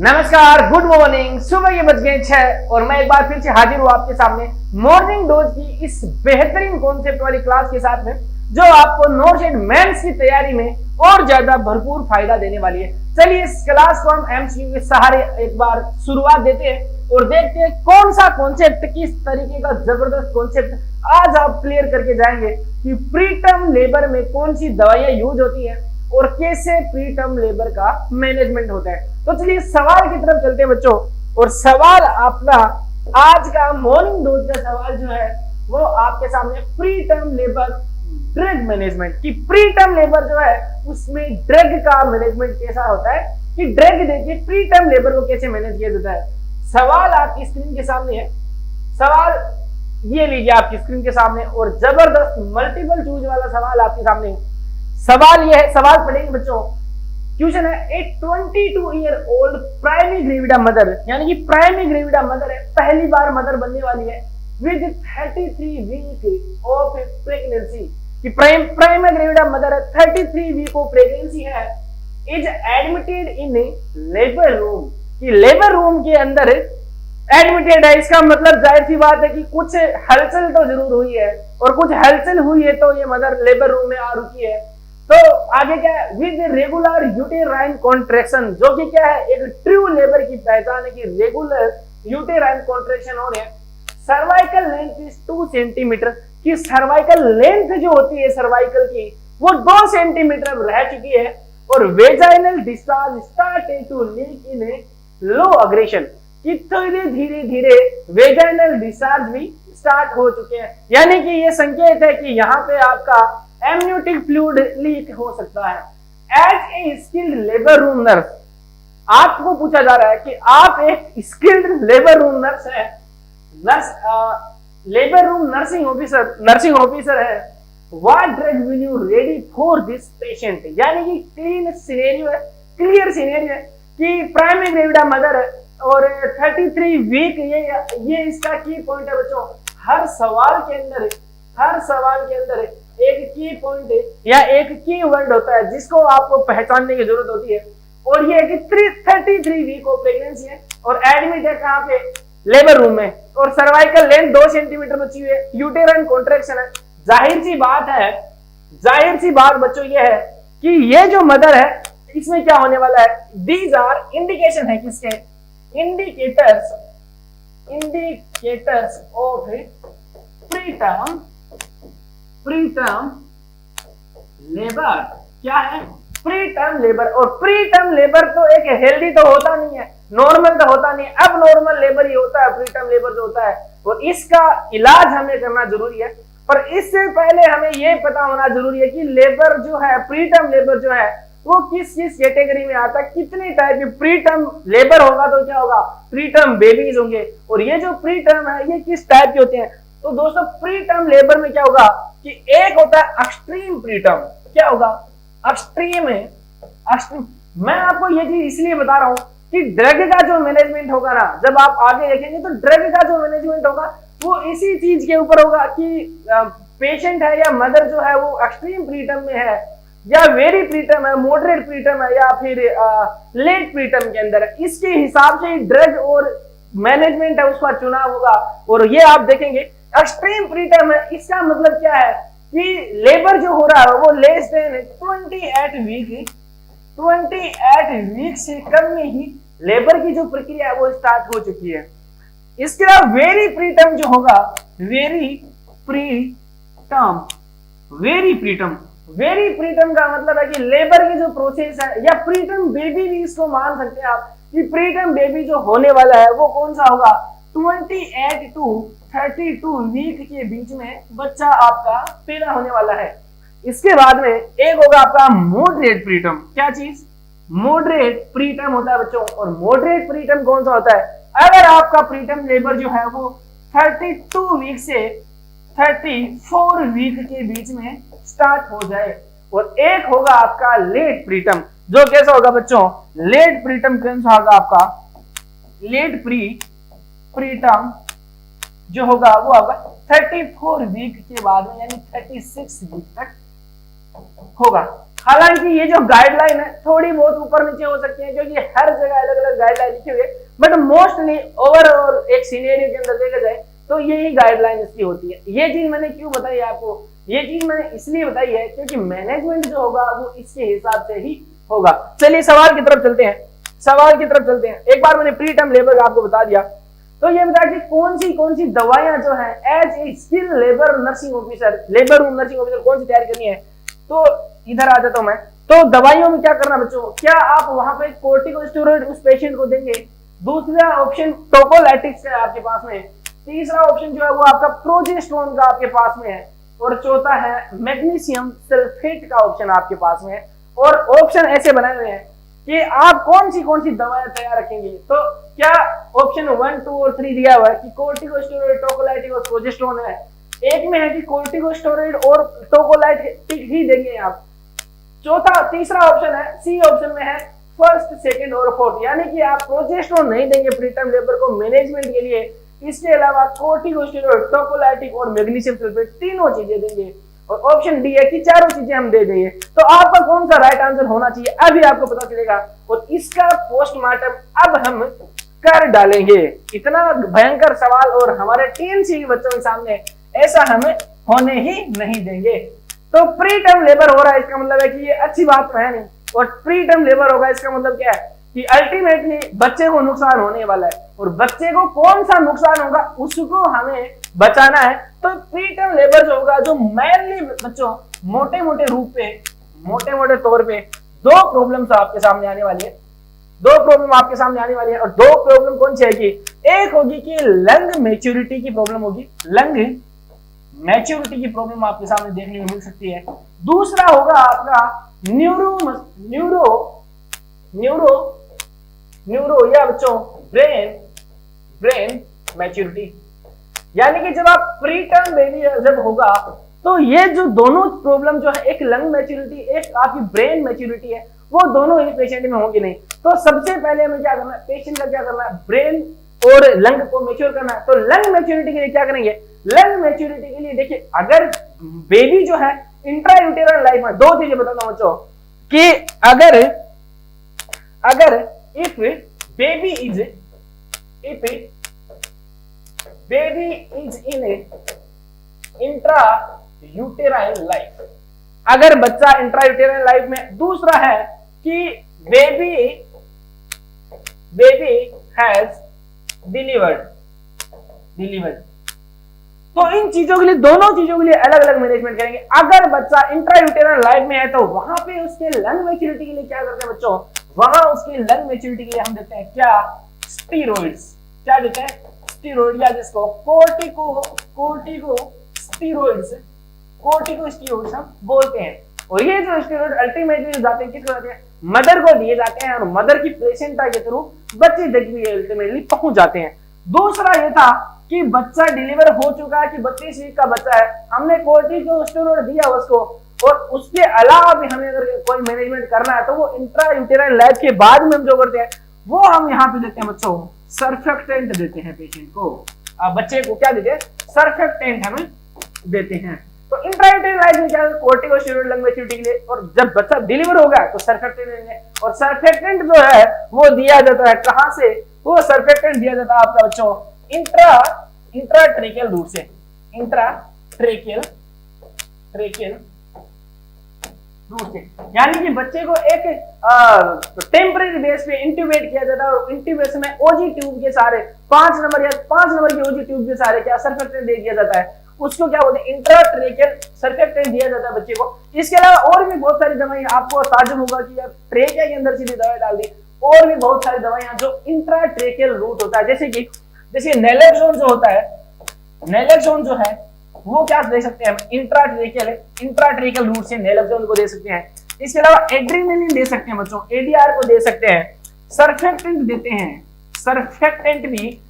नमस्कार, good morning. सुबह के बज गए 6 और मैं एक बार फिर से हाजिर हूँ आपके सामने मॉर्निंग डोज की इस बेहतरीन कॉन्सेप्ट वाली क्लास के साथ में, जो आपको नोटसेट मेंस की तैयारी में और ज्यादा भरपूर फायदा देने वाली है। चलिए इस क्लास को हम एमसीक्यू के सहारे एक बार शुरुआत देते हैं और देखते हैं कौन सा कॉन्सेप्ट, किस तरीके का जबरदस्त कॉन्सेप्ट आज आप क्लियर करके जाएंगे कि प्री टर्म लेबर में कौन सी दवाइयां यूज होती है और कैसे प्री टर्म लेबर का मैनेजमेंट होता है। तो चलिए सवाल की तरफ चलते हैं बच्चों। और सवाल अपना आज का मॉर्निंग डोज का सवाल जो है वो आपके सामने pre term labour drug management की। प्री टर्म लेबर जो है उसमें ड्रग का मैनेजमेंट कैसा होता है कि ड्रग देखिए प्री टर्म लेबर को कैसे मैनेज किया जाता है। सवाल आपकी स्क्रीन के सामने है। सवाल ये लीजिए आपकी स्क्रीन के सामने और जबरदस्त मल्टीपल चूज वाला सवाल आपके सामने है। सवाल ये है, सवाल पढ़ेंगे बच्चों। क्वेश्चन है, ए 22 year old primary gravida mother, यानी कि प्राइमरी ग्रेविडा मदर है, पहली बार मदर बनने वाली है, विद 33 वीक ऑफ प्रेगनेंसी कि प्राइमरी ग्रेविडा मदर है, 33 वीक ऑफ प्रेगनेंसी है, is admitted in labour room कि लेबर रूम के अंदर एडमिटेड है। इसका मतलब जाहिर सी बात है कि कुछ हलचल तो जरूर हुई है और कुछ हलचल हुई है तो ये मदर लेबर रूम में आ रुकी है। तो आगे क्या है, विद रेगुलर यूटेराइन कॉन्ट्रैक्शन, जो कि क्या है एक ट्रू लेबर की पहचान है कि रेगुलर यूटेराइन कॉन्ट्रैक्शन हो रहे हैं। सर्वाइकल लेंथ इज 2 सेंटीमीटर की सर्वाइकल लेंथ जो होती है सर्वाइकल की वो 2 सेंटीमीटर रह चुकी है। और vaginal discharge started to leak in low aggression कि धीरे धीरे वेजाइनल डिस्चार्ज भी स्टार्ट हो चुके हैं, यानी कि ये संकेत है कि यहाँ पे आपका एमनियोटिक फ्लूइड लीक हो सकता है। As a skilled labour room nurse, आपको पूछा जा रहा है कि आप एक स्किल्ड लेबर रूम नर्स है, लेबर रूम नर्सिंग ऑफिसर है, what drug will you ready for this patient, यानी कि क्लियर सिनेरियो है कि प्राइमरी ग्रेविडा मदर है और 33 वीक, ये इसका की पॉइंट है बच्चों। हर सवाल के अंदर एक की पॉइंट है या एक की वर्ड होता है जिसको आपको पहचानने की जरूरत होती है। और ये कि 33 वीक ऑफ प्रेगनेंसी है और एडमिट है कहाँ पे, लेबर रूम में, और सर्वाइकल लेंथ 2 सेंटीमीटर बची हुई है, यूटेराइन कॉन्ट्रैक्शन है। जाहिर सी बात बच्चों ये है कि ये जो मदर है इसमें क्या होने वाला है, दीज आर इंडिकेशन है किसके, indicators of pre term labour. क्या है, प्री टर्म लेबर। और प्री टर्म लेबर तो एक हेल्दी तो होता नहीं है, नॉर्मल तो होता नहीं है, अब नॉर्मल लेबर ही होता है प्री टर्म लेबर जो होता है, और इसका इलाज हमें करना जरूरी है। पर इससे पहले हमें यह पता होना जरूरी है कि लेबर जो है, प्री टर्म लेबर जो है वो किस किस कैटेगरी में आता है, कितने टाइप के प्री टर्म लेबर होगा तो क्या होगा, प्री टर्म बेबीज होंगे, और ये जो प्री टर्म है ये किस टाइप के होते हैं। तो दोस्तों प्री टर्म लेबर में क्या होगा कि एक होता है एक्सट्रीम प्री टर्म। क्या होगा, एक्सट्रीम। मैं आपको ये चीज इसलिए बता रहा हूं कि ड्रग का जो मैनेजमेंट होगा ना, जब आप आगे देखेंगे तो ड्रग का जो मैनेजमेंट होगा वो इसी चीज के ऊपर होगा कि पेशेंट है या मदर जो है वो एक्सट्रीम प्री टर्म में है या वेरी प्री टर्म है, मॉडरेट प्री टर्म है या फिर लेट प्री टर्म के अंदर है। इसके हिसाब से ड्रग और मैनेजमेंट है उसका चुनाव होगा। और ये आप देखेंगे एक्सट्रीम प्री टर्म है, इसका मतलब क्या है कि लेबर जो हो रहा है वो लेस देन 28 वीक से कम में ही लेबर की जो प्रक्रिया है वो स्टार्ट हो चुकी है। इसके अलावा वेरी प्री टर्म जो होगा, वेरी प्री टर्म का मतलब है कि लेबर की जो प्रोसेस है, या प्री टर्म बेबी भी इसको मान सकते हैं आप कि प्री टर्म बेबी जो होने वाला है वो कौन सा होगा, 28 to 32 वीक के बीच में बच्चा आपका पैदा होने वाला है। इसके बाद में एक होगा आपका मॉडरेट प्री टर्म। क्या चीज, मॉडरेट प्री टर्म होता है बच्चों। और मॉडरेट प्री टर्म कौन सा होता है, अगर आपका प्री टर्म लेबर जो है वो 32 वीक से 34 वीक के बीच में स्टार्ट हो जाए। और एक होगा आपका लेट प्री टर्म, जो कैसा होगा बच्चों, लेट प्री टर्म कौन सा होगा आपका, लेट प्री टर्म जो होगा वो होगा 34 वीक के बाद में, यानी 36 वीक तक होगा। हालांकि ये जो गाइडलाइन है थोड़ी बहुत ऊपर नीचे हो सकती है क्योंकि हर जगह अलग अलग गाइडलाइन लिखी हुई है, बट मोस्टली ओवरऑल एक सिनेरियो के अंदर देखा जाए तो यही गाइडलाइन इसकी होती है। ये चीज मैंने क्यों बताई आपको, ये चीज मैंने इसलिए बताई है क्योंकि मैनेजमेंट जो होगा वो इसके हिसाब से ही होगा। चलिए सवाल की तरफ चलते हैं, सवाल की तरफ चलते हैं। एक बार मैंने प्री टर्म लेबर आपको बता दिया, तो ये बता कि कौन सी दवाइयां जो है as a skill labour nursing officer, labour room nursing officer कौन सी तैयार करनी है। तो इधर आ जाता हूं मैं। तो दवाइयों में क्या करना बच्चों, क्या आप वहां पे कोर्टिकोस्टेरॉइड उस पेशेंट को देंगे। दूसरा ऑप्शन टोकोलाइटिक्स का आपके पास में। तीसरा ऑप्शन जो है वो आपका प्रोजेस्टेरोन का आपके पास में है। और चौथा है मैग्नीशियम सल्फेट का ऑप्शन आपके पास में है। और ऑप्शन ऐसे बनाए हुए हैं कि आप कौन सी दवाएं तैयार रखेंगे। तो क्या ऑप्शन 1, 2 और 3 दिया हुआ है कि कोर्टिकोस्टेरॉइड, टोकोलाइटिक और प्रोजेस्टेरोन है। एक में है कि कोर्टिकोस्टेरॉइड और टोकोलाइटिक ही देंगे आप। तीसरा ऑप्शन है, सी ऑप्शन में है फर्स्ट, सेकंड और फोर्थ, यानी कि आप प्रोजेस्टेरोन नहीं देंगे प्री टर्म लेबर को मैनेजमेंट के लिए। इसके अलावा कोर्टिकोस्टेरॉइड, टोकोलाइटिक और मैग्नीशियम सल्फेट तीनों चीजें देंगे। और ऑप्शन डी है कि चारों चीजें हम दे देंगे। तो आपका कौन सा राइट आंसर होना चाहिए अभी आपको पता चलेगा और इसका पोस्टमार्टम अब हम कर डालेंगे। इतना भयंकर सवाल और हमारे टीएनसी के बच्चों के सामने ऐसा हमें होने ही नहीं देंगे। तो प्री टर्म लेबर हो रहा है, इसका मतलब है कि ये अच्छी बात तो है नहीं। और प्री टर्म लेबर होगा इसका मतलब क्या है कि अल्टीमेटली बच्चे को नुकसान होने वाला है। और बच्चे को कौन सा नुकसान होगा उसको हमें बचाना है। तो प्री टर्म लेबर जो होगा, जो मेनली बच्चों मोटे मोटे रूप पे, मोटे मोटे तौर पे दो प्रॉब्लम्स आपके सामने आने वाली है। दो प्रॉब्लम आपके सामने आने वाली है। और दो प्रॉब्लम कौन सी है कि एक होगी कि लंग मैच्योरिटी की प्रॉब्लम होगी, लंग मैच्योरिटी की प्रॉब्लम आपके सामने देखने को मिल सकती है। दूसरा होगा आपका न्यूरो या बच्चों ब्रेन मैच्योरिटी, यानी कि जब आप प्री टर्म बेबी जब होगा तो ये जो दोनों प्रॉब्लम जो है, एक लंग मैच्योरिटी, एक आपकी ब्रेन मैच्योरिटी है, वो दोनों ही पेशेंट में होंगी नहीं। तो सबसे पहले हमें क्या करना है, पेशेंट का क्या करना है, ब्रेन और लंग को मैच्योर करना है। तो लंग मैच्योरिटी के लिए क्या करेंगे, लंग मैच्योरिटी के लिए देखिए, अगर बेबी जो है इंट्रायूटेरल लाइफ में, दो चीजें बताता हूं बच्चों कि अगर if baby is in intrauterine life, अगर बच्चा इंट्रायूटेरल लाइफ में। दूसरा है कि बेबी हैज डिलीवर्ड। तो इन चीजों के लिए, दोनों चीजों के लिए अलग अलग मैनेजमेंट करेंगे। अगर बच्चा इंट्रायूटेरल लाइफ में है तो वहां पे उसके लंग मैच्योरिटी के लिए क्या करते हैं बच्चों, वहां उसके लंग मैच्योरिटी के लिए हम देते हैं क्या, स्टीरॉइड्स। क्या देते हैं, स्टीरॉइड, या जिसको कोर्टिकोस्टेरॉइड्स हम बोलते हैं। और ये जो स्टेरॉइड अल्टीमेटली जाते हैं किसको जाते हैं, मदर को दिए जाते हैं और मदर की प्लेसेंटा के थ्रू बच्चे तक भी अल्टीमेटली पहुंच जाते हैं। दूसरा ये था कि बच्चा डिलीवर हो चुका है, कि 32 वीक का बच्चा है, हमने कोर्टिकोस्टेरॉइड दिया उसको, और उसके अलावा भी हमें अगर कोई मैनेजमेंट करना है तो वो इंट्रायूटेरल लाइफ के बाद में हम जो करते हैं वो हम यहाँ पे देते हैं बच्चों, सर्फेक्टेंट देते हैं पेशेंट को। बच्चे को क्या देते हैं, सर्फेक्टेंट हमें देते हैं। तो इंट्रायूटेरल लाइफ में क्या है, कोर्टिकोस्टेरॉइड लंग मैच्योरिटी के लिए, और जब बच्चा डिलीवर होगा तो सर्फेक्टेंट देंगे। और सर्फेक्टेंट जो है वो दिया जाता है कहां से, वो सर्फेक्टेंट दिया जाता है आपका बच्चों इंट्राट्रेकियल रूट से, इंट्राट्रेकियल रूट से। यानी कि बच्चे को एक टेम्परेरी बेस पे इंट्यूबेट किया जाता है और इंट्यूबेशन में ओजी ट्यूब के सहारे 5 नंबर की ओजी ट्यूब के सहारे क्या सर्फेक्टेंट दे दिया जाता है, उसको क्या बोलते हैं, इंट्राट्रेकियल सर्फेक्टेंट दिया जाता है बच्चे को। इसके अलावा और भी बहुत सारी दवाएं, आपको ताज्जुब होगा कि यार ट्रेकिया के अंदर सीधी दवाई डाल दी, और भी बहुत सारी दवाइयां जो इंट्राट्रेकियल रूट होता है, जैसे नैलेक्सोन जो होता है, नैलेक्सोन जो है वो क्या दे सकते हैं हम, इंट्राट्रेकियल रूट से नैलेक्सोन को दे सकते हैं। इसके अलावा एड्रेनालिन दे सकते हैं बच्चों, एडीआर को दे सकते हैं, सर्फेक्टेंट देते हैं, सर्फेक्टेंट भी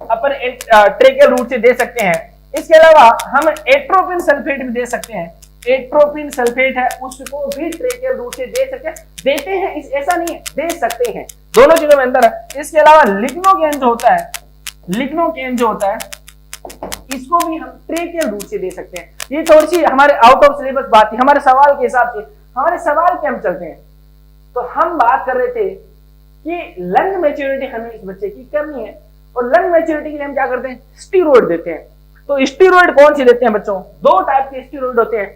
अपर ट्रेकियल रूट से दे सकते हैं। इसके अलावा हम एट्रोपिन सल्फेट भी दे सकते हैं, एट्रोपिन सल्फेट है उसको भी ट्रेकियल रूट से दे सकते हैं, देते हैं, ऐसा नहीं है, दे सकते हैं, दोनों चीजों में अंतर है। इसके अलावा लिग्नोकेन जो होता है, इसको भी हम ट्रेकियल रूट से दे सकते हैं। ये थोड़ी सी हमारे आउट ऑफ सिलेबस बात थी, हमारे सवाल के हिसाब से हमारे सवाल पे हम चलते हैं। तो हम बात कर रहे थे कि लंग मैच्योरिटी हमें इस बच्चे की करनी है, और लंग मैच्योरिटी के लिए हम क्या करते हैं, स्टीरॉइड देते हैं। तो स्टीरॉइड कौन सी देते हैं बच्चों, दो टाइप के स्टीरॉइड होते हैं।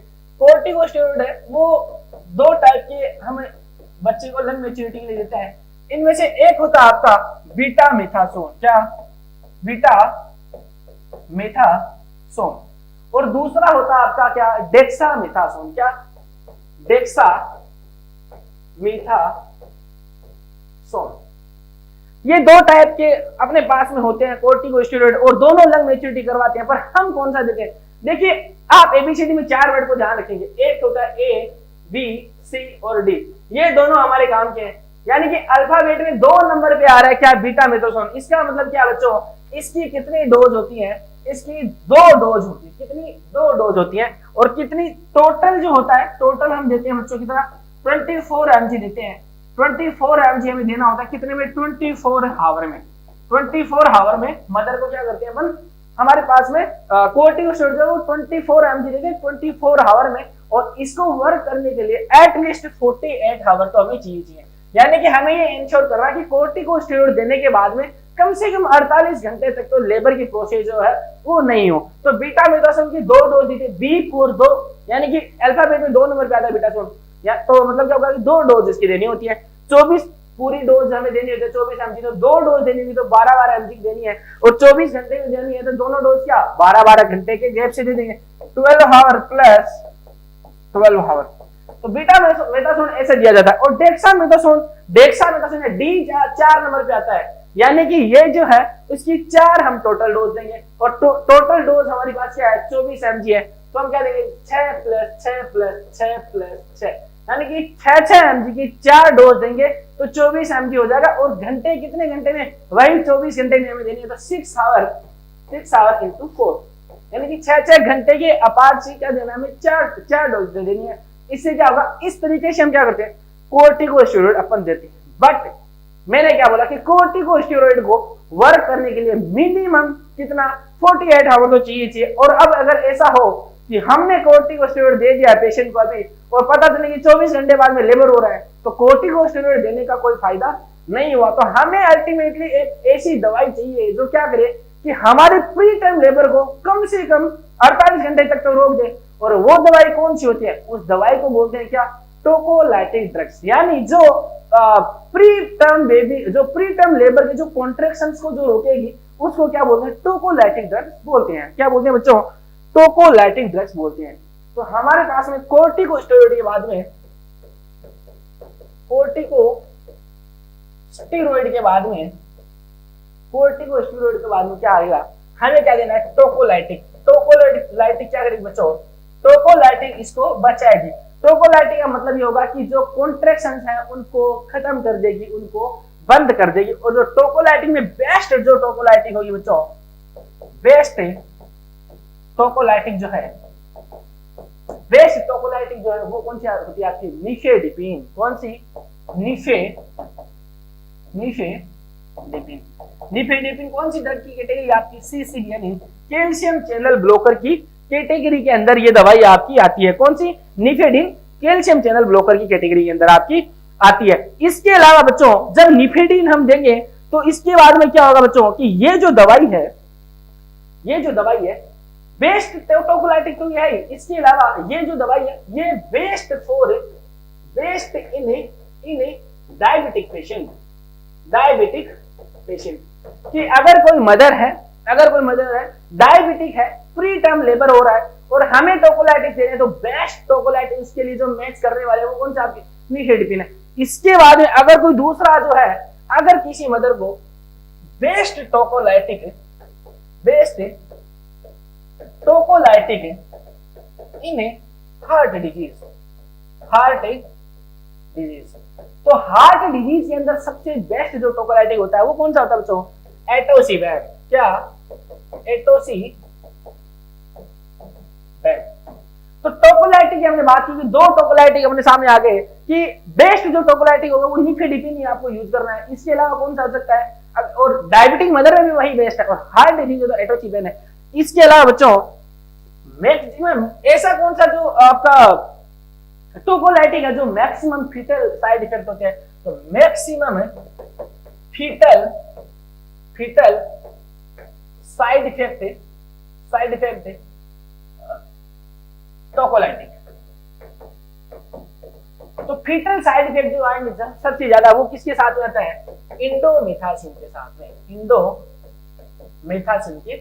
कोर्टिकोस्टेरॉइड है वो दो टाइप के हमें बच्चे को लंग मैच्योरिटी के लिए देते हैं। इनमें से एक होता है आपका बीटा मेथासोन, क्या बीटा मेथासोन, और दूसरा होता है आपका क्या डेक्सा मेथासोन, क्या डेक्सा मेथासोन। ये दो टाइप के अपने पास में होते हैं कोर्टिकोस्टेरॉइड, और दोनों लंग मैच्योरिटी करवाते हैं। पर हम कौन सा देते हैं, देखिए आप एबीसीडी में 4 वर्ड को ध्यान रखेंगे, एक होता है ए बी सी और डी, ये दोनों हमारे काम के हैं। यानी कि अल्फाबेट में 2 नंबर पे आ रहा है क्या बीटा मेथासोन, इसका मतलब क्या बच्चों, इसकी कितनी डोज होती है, इसकी 2 डोज होती है, कितनी 2 डोज होती है, और कितनी टोटल जो होता है, टोटल हम देते हैं बच्चों की तरह 24 mg देते हैं। 24 mg हमें देना होता है कितने में, 24 हावर में। 24 हावर में मदर को क्या करते हैं अपन, हमारे पास में कोर्टिकोस्टेरॉइड जो 24 mg देते हैं 24 हावर में, और इसको वर्क करने के लिए एटलीस्ट 48 हावर तो हमें चाहिए। यानी कि हमें ये इंश्योर करना है कि कोर्टिकोस्टेरॉइड देने के बाद में कम से कम 48 घंटे तक तो लेबर की प्रोसेस जो है वो नहीं हो। तो बीटा मेथासोन की 2 डोज दी थी, B4 2, यानी कि अल्फाबेट में 2 नंबर पे आता है बीटासोन, या तो मतलब क्या होगा कि 2 डोज इसकी देनी होती है। 24 पूरी डोज हमें देनी होती है 24 mg, तो 2 डोज देनी होगी तो 12 mg देनी है, और 24 घंटे में देनी है तो दोनों डोज क्या 12 घंटे के गैप से दे देंगे, 12 हावर प्लस 12 हावर। तो बीटा मेथासोन ऐसे दिया जाता है। और डेक्सा मेथासोन डी 4 नंबर पे आता है, यानी कि ये जो है इसकी 4 हम टोटल डोज देंगे, और टोटल डोज हमारी पास क्या है 24 mg है, तो हम क्या देंगे 6 प्लस 6 प्लस 6 प्लस 6, यानी कि 6 mg की 4 डोज देंगे तो 24 mg हो जाएगा। और घंटे कितने घंटे में, वही 24 घंटे में हमें देनी है, तो 6 आवर इंटू 4, यानी कि 6 घंटे के अपार्ट से क्या देना, हमें 4 डोज दे देनी है। इससे क्या होगा, इस तरीके से हम क्या करते हैं कोर्टिकोस्टेरॉइड अपन देते हैं। बट मैंने क्या बोला कि कोर्टिकोस्टेरॉइड को वर्क करने के लिए मिनिमम कितना 48 आवर तो चाहिए। और अब अगर ऐसा हो कि हमने कोर्टिकोस्टेरॉइड दे दिया पेशेंट को अभी, और पता चले कि 24 घंटे बाद में लेबर हो रहा है, तो कोर्टिकोस्टेरॉइड देने का कोई फायदा नहीं हुआ। तो हमें अल्टीमेटली एक ऐसी दवाई चाहिए जो क्या करे कि हमारे प्री टर्म लेबर को कम से कम 48 घंटे तक तो रोक दे। और वो दवाई कौन सी होती है, उस दवाई को बोलते हैं क्या टोकोलाइटिक ड्रग्स, यानी जो प्री टर्म लेबर के जो कॉन्ट्रैक्शंस को जो रोकेगी उसको क्या बोलते हैं, टोकोलाइटिक ड्रग्स बोलते हैं। क्या बोलते हैं बच्चों, टोकोलाइटिक ड्रग्स बोलते हैं। तो हमारे पास में कोर्टिकोस्टेरॉइड के बाद में कोर्टिकोस्टेरॉइड के बाद में क्या आएगा, हमें क्या देना है टोकोलाइटिक क्या करेगी बच्चों, टोकोलाइटिक इसको बचाएगी। टोकोलाइटिक का मतलब ये होगा कि जो कॉन्ट्रैक्शंस हैं उनको खत्म कर देगी, उनको बंद कर देगी। और जो टोकोलाइटिक में बेस्ट जो टोकोलाइटिक होगी बच्चों, बेस्ट टोकोलाइटिक जो है वो कौन सी होती है आपकी, निफेडिपिन। कौन सी, निफेडिपिन कौन सी ड्रग की कैटेगरी आपकी, सीसीडी यानी कैल्शियम चैनल ब्लॉकर की कैटेगरी के अंदर ये दवाई आपकी आती है। कौन सी, निफेडिन कैल्शियम चैनल ब्लॉकर की कैटेगरी के अंदर आपकी आती है। इसके अलावा बच्चों जब निफेडिन हम देंगे तो इसके बाद में क्या होगा बच्चों कि ये जो दवाई है बेस्ट टोकोलाइटिक तो ये है, इसके अलावा ये जो दवाई है ये बेस्ट इन डायबिटिक पेशेंट कि अगर कोई मदर है डायबिटिक है, प्री टर्म लेबर हो रहा है और हमें टोकोलाइटिक देने, तो बेस्ट टोकोलाइटिक इसके लिए जो मैच करने वाले वो कौन सा आपकी निफेडिपिन है। इसके बाद में अगर कोई दूसरा जो है, अगर किसी मदर को बेस्ट टोकोलाइटिक इन हार्ट डिजीज, तो हार्ट डिजीज के अंदर सबसे बेस्ट जो टोकोलाइटिक होता है वो कौन सा होता है बच्चों, एटोसिबैट। क्या, एटोसिबैट। तो टोकोलाइटिक की हमने बात की कि 2 टोकोलाइटिक अपने सामने आ गए कि बेस्ट जो टोकोलाइटिक होगा वो निफेडिपिन ही आपको यूज करना है। इसके अलावा कौन सा हो सकता है, और डायबिटिक मदर में भी वही बेस्ट है, और हार्ट डिजीज जो एटोसिबैट है। इसके अलावा बच्चों मैक्सिमम ऐसा कौन सा जो आपका टोकोलाइटिक है जो मैक्सिमम फीटल साइड इफेक्ट होते हैं, तो मैक्सिमम फीटल साइड इफेक्ट टोकोलाइटिक। तो फीटल साइड इफेक्ट जो आएंगे सबसे ज्यादा वो किसके साथ होता है, इंडोमिथासिन के साथ में, इंडोमिथासिन के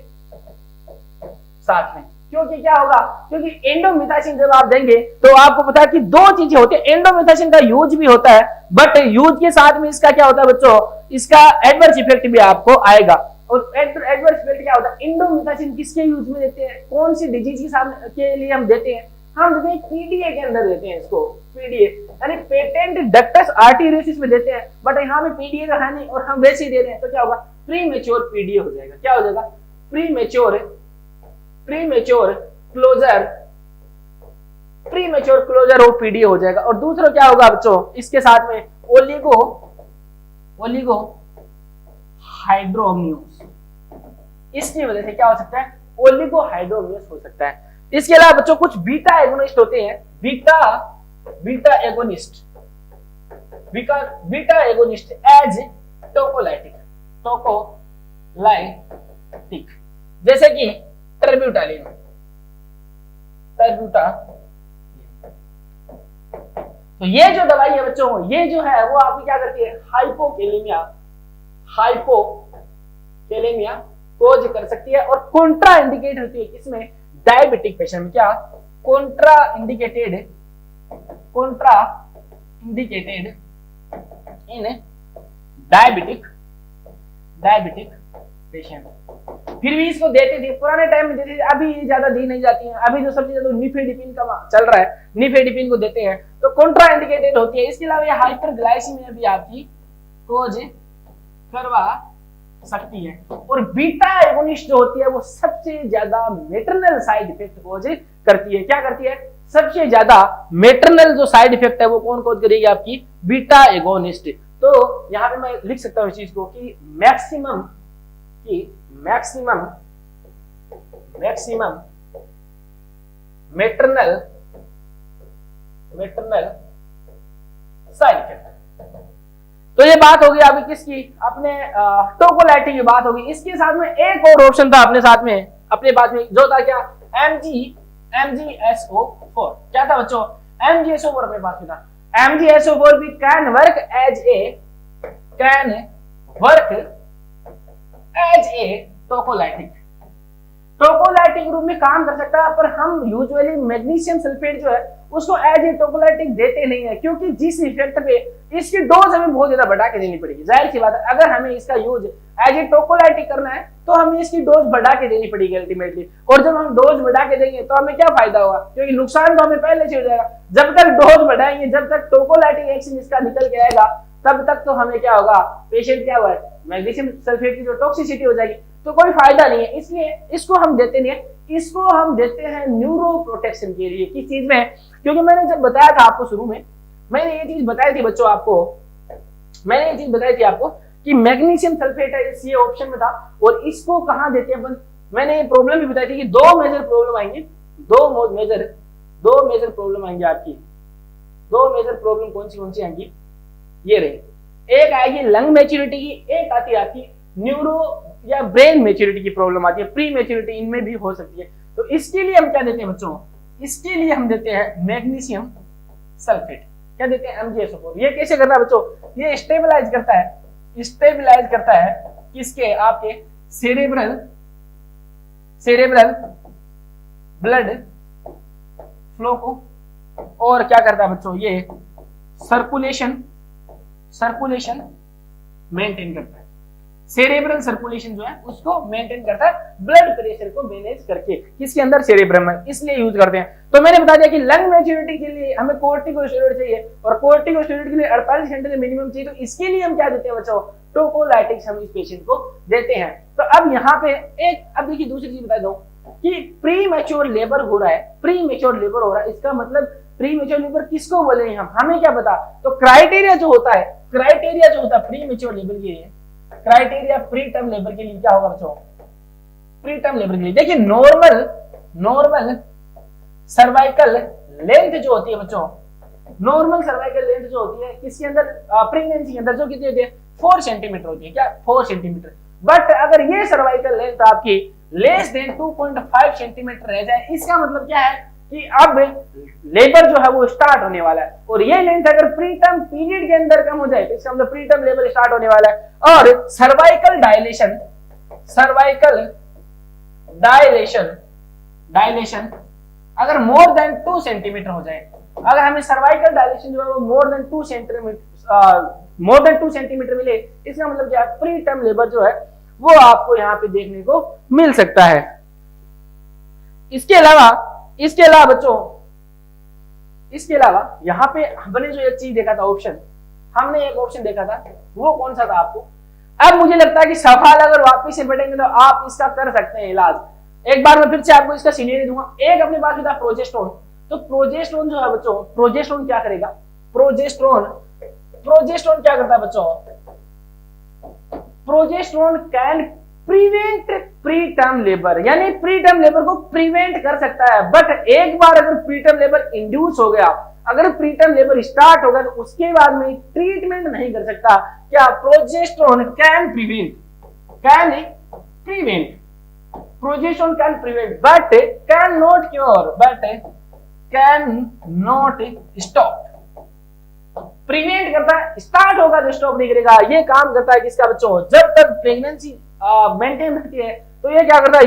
साथ में। क्योंकि क्या होगा, क्योंकि एंडोमिथासिन जब आप देंगे तो आपको पता है कि दो चीजें होती है, एंडोमिथासिन का यूज भी होता है बट यूज के साथ में इसका क्या होता है बच्चों, इसका एडवर्स इफेक्ट भी आपको आएगा। और एडवर्स इफेक्ट क्या होता है, एंडोमिथासिन किसके यूज में देते हैं, कौन सी डिजीज के लिए हम देते हैं, हम देते हैं पीडीए के अंदर देते हैं इसको, पीडीए यानी पेटेंट डक्टस आर्टेरियोसिस में देते हैं, बट यहाँ में पीडीए का है नहीं और हम वैसे ही दे रहे हैं, तो क्या होगा, प्रीमेच्योर पीडीए हो जाएगा। क्या हो जाएगा, प्रीमेच्योर क्लोजर ऑफ पीडीए हो जाएगा। और दूसरा क्या होगा बच्चों, इसके साथ में ओलिगो हाइड्रोम्यूस, इसकी वजह से क्या हो सकता है, ओलिगो हाइड्रोम्यूस हो सकता है। इसके अलावा बच्चों कुछ बीटा एगोनिस्ट होते हैं, बीटा एगोनिस्ट एज टोकोलाइटिक, जैसे कि टर्ब्यूटालिन। तो ये जो दवाई है बच्चों, ये जो है वो आपकी क्या करती है, हाइपोकेलेमिया कोज कर सकती है और कॉन्ट्रा इंडिकेट होती है किसमें, डायबिटिक पेशेंट में। क्या Contra indicated in diabetic patient. फिर भी इसको देते थे पुराने टाइम में, देते थे, अभी ज्यादा दी नहीं जाती है। अभी जो सबसे ज्यादा निफेडिपिन का चल रहा है, निफेडिपिन को देते हैं तो कॉन्ट्रा इंडिकेटेड होती है। इसके अलावा ये हाइपरग्लाइसीमिया भी आपकी कोज करवा सकती है। और बीटा एगोनिस्ट जो होती है वो सबसे ज्यादा मैटरनल साइड इफेक्ट कोज करती है। क्या करती है, सबसे ज्यादा मैटरनल जो साइड इफेक्ट है वो कौन कोज करेगी, आपकी बीटा एगोनिस्ट। तो यहाँ पे मैं लिख सकता हूँ इस चीज को कि मैक्सिमम मैटरनल साइड इफेक्ट। तो ये बात होगी आपकी किसकी, अपने टोकोलाइटिक की बात होगी। इसके साथ में एक और ऑप्शन था अपने साथ में, अपने पास में जो था क्या, MgSO4। क्या था बच्चों, MgSO4 अपने पास में था। MgSO4 भी कैन वर्क एज ए टोकोलाइटिक रूप में काम कर सकता है, पर हम यूजुअली मैग्नीशियम सल्फेट जो है उसको एज ए टोकोलाइटिक देते नहीं है, क्योंकि जिस इफेक्ट पे इसकी डोज हमें बहुत ज्यादा बढ़ा के देनी पड़ेगी। जाहिर सी बात है, अगर हमें इसका यूज एज ए टोकोलाइटिक करना है तो हमें इसकी डोज बढ़ा के देनी पड़ेगी अल्टीमेटली। और जब हम डोज बढ़ा के देंगे तो हमें क्या फायदा होगा, क्योंकि नुकसान तो हमें पहले से हो जाएगा। जब तक डोज बढ़ाएंगे, जब तक टोकोलाइटिक एक्शन इसका निकल के आएगा, तब तक तो हमें क्या होगा, पेशेंट क्या हुआ है, मैग्नीशियम सल्फेट की जो टॉक्सिसिटी हो जाएगी, तो कोई फायदा नहीं है। इसलिए इसको हम देते नहीं है, इसको हम देते हैं न्यूरो प्रोटेक्शन के लिए। किस चीज में, क्योंकि मैंने जब बताया था आपको शुरू में, मैंने ये चीज बताई थी बच्चों आपको, कि मैग्नीशियम सल्फेट है इस ये ऑप्शन में था। और इसको कहां देते हैं अपन, मैंने ये प्रॉब्लम भी बताई थी कि दो मेजर प्रॉब्लम आएंगी, दो मेजर प्रॉब्लम आएंगी आपकी। दो मेजर प्रॉब्लम कौन सी आएंगी, ये रही, एक आएगी लंग मैच्योरिटी की, एक आती है आपकी न्यूरो या ब्रेन मैच्योरिटी की प्रॉब्लम आती है, प्री मैच्योरिटी इनमें भी हो सकती है। तो इसके लिए हम क्या देते हैं बच्चों, इसके लिए हम देते हैं मैग्नीशियम सल्फेट। क्या देते हैं, MgSO4। ये कैसे करता है बच्चों, ये स्टेबलाइज करता है किसके, आपके सेरेब्रल ब्लड फ्लो को। और क्या करता है बच्चों, ये सर्कुलेशन मेंटेन करता है। सेरेब्रल सर्कुलेशन जो है उसको मेंटेन करता है, ब्लड प्रेशर को मैनेज करके, किसके अंदर, सेरेब्रम में, इसलिए यूज करते हैं। तो मैंने बता दिया कि लंग मैच्योरिटी के लिए हमें कोर्टिकोस्टेरॉइड चाहिए, और कोर्टिकोस्टेरॉइड के लिए 48 घंटे के मिनिमम चाहिए। तो इसके लिए हम क्या देते हैं बच्चों, टोकोलाइटिक्स हम इस पेशेंट को देते हैं। तो अब यहाँ पे अब देखिए दूसरी चीज बता दो कि प्री मैच्योर लेबर हो रहा है, इसका मतलब प्री मैच्योर लेबर किसको बोले हैं हम, हमें क्या पता। तो क्राइटेरिया जो होता है प्री मैच्योर लेबर के लिए, क्राइटेरिया प्री टर्म लेबर के लिए क्या होगा बच्चों, प्री टर्म लेबर के लिए देखिए नॉर्मल सर्वाइकल लेंथ जो होती है बच्चों, नॉर्मल सर्वाइकल लेंथ जो होती है किसके अंदर, प्रेगनेंसी के अंदर, जो कितनी होती है 4 सेंटीमीटर होती है, क्या 4 सेंटीमीटर। बट अगर ये सर्वाइकल लेंथ आपकी लेस देन 2.5 सेंटीमीटर रह जाए, इसका मतलब क्या है कि अब लेबर जो है वो स्टार्ट होने वाला है, और ये लेंथ अगर प्री टर्म पीरियड के अंदर कम हो जाए तो इसका मतलब प्री टर्म लेबर स्टार्ट होने वाला है। और सर्वाइकल डायलेशन अगर मोर देन 2 सेंटीमीटर हो जाए, अगर हमें सर्वाइकल डायलेशन जो है वो मोर देन 2 सेंटीमीटर मिले, इसका मतलब क्या है, प्री टर्म लेबर जो है वो आपको यहाँ पे देखने को मिल सकता है। इसके अलावा बच्चों, इसके अलावा यहाँ पे हमने जो एक चीज देखा था, हमने एक ऑप्शन देखा था, वो कौन सा था आपको, अब मुझे लगता है कि सवाल अगर वापस से बैठेंगे तो आप इसका कर सकते हैं इलाज। एक बार मैं फिर से आपको इसका सीनियर दूंगा। एक अपने पास था प्रोजेस्टेरोन, तो प्रोजेस्टेरोन जो है बच्चों, प्रोजेस्टेरोन क्या करेगा, प्रोजेस्टेरोन क्या करता है बच्चों, progesterone can prevent pre term labour, यानी प्री टर्म लेबर को प्रिवेंट कर सकता है। बट एक बार अगर प्री टर्म लेबर इंड्यूस हो गया, अगर प्री टर्म लेबर स्टार्ट होगा, तो उसके बाद में ट्रीटमेंट नहीं कर सकता। क्या progesterone can prevent, progesterone can prevent but can not cure, can not stop. Prevent करता है, स्टार्ट होगा तो स्टॉप नहीं करेगा। ये काम करता है किसका बच्चों, जब तक प्रेगनेंसी मेंटेन रहती है तो ये क्या करता है,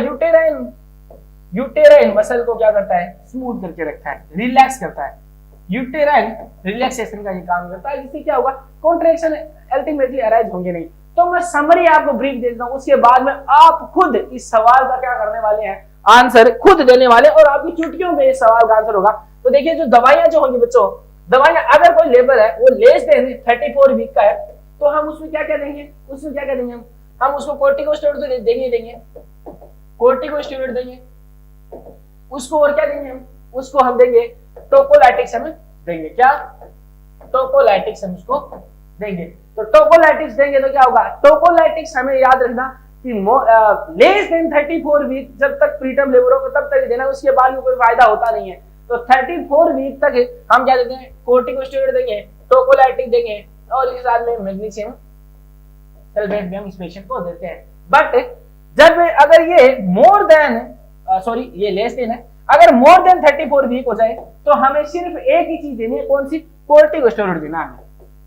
यूटेराइन मसल को क्या करता है, स्मूथ करके रखता है, रिलैक्स करता है। यूटेराइन रिलैक्सेशन का ये काम करता है, जिससे क्या होगा, कॉन्ट्रैक्शन अल्टीमेटली अराइज होंगे नहीं। तो मैं समरी आपको ब्रीफ दे देता हूं, उसके बाद में आप खुद इस सवाल का क्या करने वाले हैं, आंसर खुद देने वाले, और आपकी चुटकियों पे इस सवाल का आंसर होगा। तो देखिए जो दवाइयां जो होंगी बच्चों, दवाइयां अगर कोई लेबर है वो लेस देन 34 वीक का है, तो हम उसमें क्या क्या देंगे, हम उसको कोर्टिकोस्टेरॉइड तो देंगे, कोर्टिकोस्टेरॉइड देंगे उसको, और क्या देंगे उसको हम देंगे टोकोलाइटिक्स, हम देंगे क्या, टोकोलाइटिक्स हम उसको देंगे। तो टोकोलाइटिक्स देंगे तो क्या होगा, टोकोलाइटिक्स हमें याद रखना कि लेस देन 34 वीक जब तक प्री टर्म लेबर होगा तब तक देना, उसके बाद में कोई फायदा होता नहीं है। तो 34 वीक तक हम क्या देते हैं, कोर्टिकोस्टेरॉइड देंगे, टोकोलाइटिक देंगे, और इसके साथ में मैग्नीशियम सल्फेट भी हम इस पेशेंट को देते हैं। बट जब अगर ये ये लेस देन है, अगर मोर देन 34 वीक हो जाए तो हमें सिर्फ एक ही चीज देनी है, कौन सी, कोर्टिकोस्टेरॉइड देना है।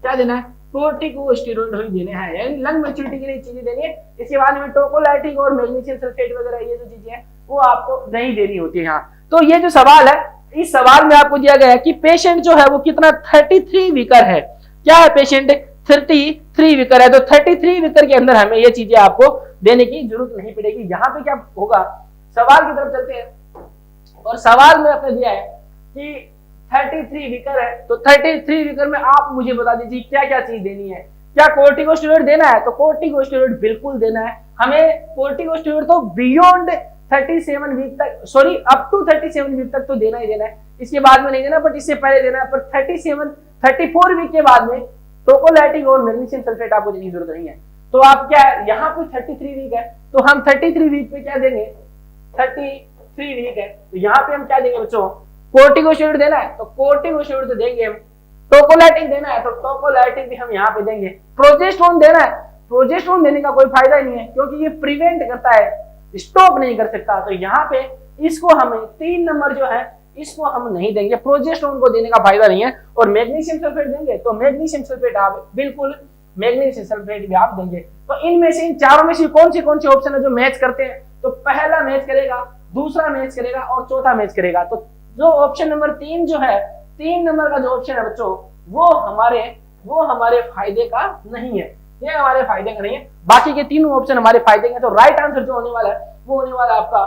क्या देना है, कोर्टिकोस्टेरॉइड ही देने हैं, यानी लंग मैच्योरिटी के लिए चीजें देनी है। इसके बाद में टोकोलाइटिक और मैग्नीशियम सल्फेट वगैरह ये जो चीजें हैं वो आपको नहीं देनी होती है यहाँ। तो ये जो सवाल है, इस सवाल में आपको दिया गया है कि पेशेंट जो है वो कितना 33 वीकर है। क्या है, पेशेंट 33 वीकर है, तो 33 वीकर के अंदर हमें ये चीजें आपको देने की जरूरत नहीं पड़ेगी। यहाँ पे क्या होगा, सवाल की तरफ चलते हैं, और सवाल में आपने दिया है कि 33 वीकर है, तो 33 वीकर में आप मुझे बता दीजिए क्या क्या चीज देनी है। क्या कोर्टिकोस्टेरॉइड देना है, तो कोर्टिकोस्टेरॉइड बिल्कुल देना है हमें। कोर्टिकोस्टेरॉइड तो बियॉन्ड 37 वीक तक, सॉरी अप टू 37 वीक तक तो देना ही देना है, इसके बाद में नहीं देना, बट इससे पहले देना है। पर 34 वीक के बाद में टोकोलाइटिक और मैग्नीशियम सल्फेट आपको देने की जरूरत नहीं है। तो आप क्या, यहाँ पे 33 वीक है, तो हम 33 वीक पे क्या देंगे, 33 वीक है, तो यहाँ पे हम क्या देंगे बच्चों, कोर्टिकोस्टेरॉइड देना है तो कोर्टिकोस्टेरॉइड तो देंगे हम, टोकोलाइटिक देना है तो टोकोलाइटिक भी हम यहाँ पे देंगे। प्रोजेस्टेरोन देना है, प्रोजेस्टेरोन देने का कोई फायदा ही नहीं है, क्योंकि ये प्रिवेंट करता है, स्टॉप नहीं कर सकता। तो यहाँ पे इसको हमें 3 नंबर जो है इसको हम नहीं देंगे, प्रोजेस्टेरोन को देने का फायदा नहीं है। और मैग्नीशियम सल्फेट देंगे तो मैग्नीशियम सल्फेट आप बिल्कुल मैग्नीशियम सल्फेट भी आप देंगे। तो इनमें से, इन चारों में से कौन से ऑप्शन है जो मैच करते हैं, तो पहला मैच करेगा, दूसरा मैच करेगा और चौथा मैच करेगा। तो जो ऑप्शन नंबर 3 जो है, 3 नंबर का जो ऑप्शन है बच्चों, वो हमारे फायदे का नहीं है, ये हमारे फायदे का नहीं है। बाकी के तीनों ऑप्शन हमारे फायदे के। तो राइट आंसर जो होने वाला है वो होने वाला है आपका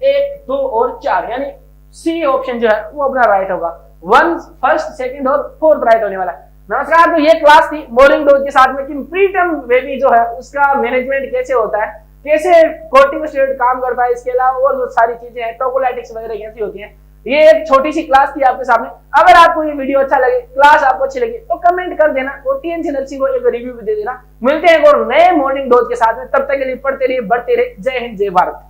1, 2 और 4, यानी सी ऑप्शन जो है वो अपना राइट होगा। 1, फर्स्ट, सेकंड और फोर्थ राइट होने वाला है। नमस्कार, तो ये क्लास थी मॉर्निंग डोज के साथ में कि प्री टर्म बेबी जो है उसका मैनेजमेंट कैसे होता है, कैसे कोर्टिकोस्टेरॉइड काम करता है, इसके अलावा और जो सारी चीजें हैं, टोकोलाइटिक्स वगैरह कैसी होती हैं। ये एक छोटी सी क्लास थी आपके सामने। अगर आपको ये वीडियो अच्छा लगे, क्लास आपको अच्छी लगी तो कमेंट कर देना और टीएनसी नर्सिंग को एक रिव्यू भी दे देना। मिलते हैं और नए मॉर्निंग डोज के साथ में, तब तक के लिए पढ़ते रहिए, बढ़ते रहिए। जय हिंद, जय भारत।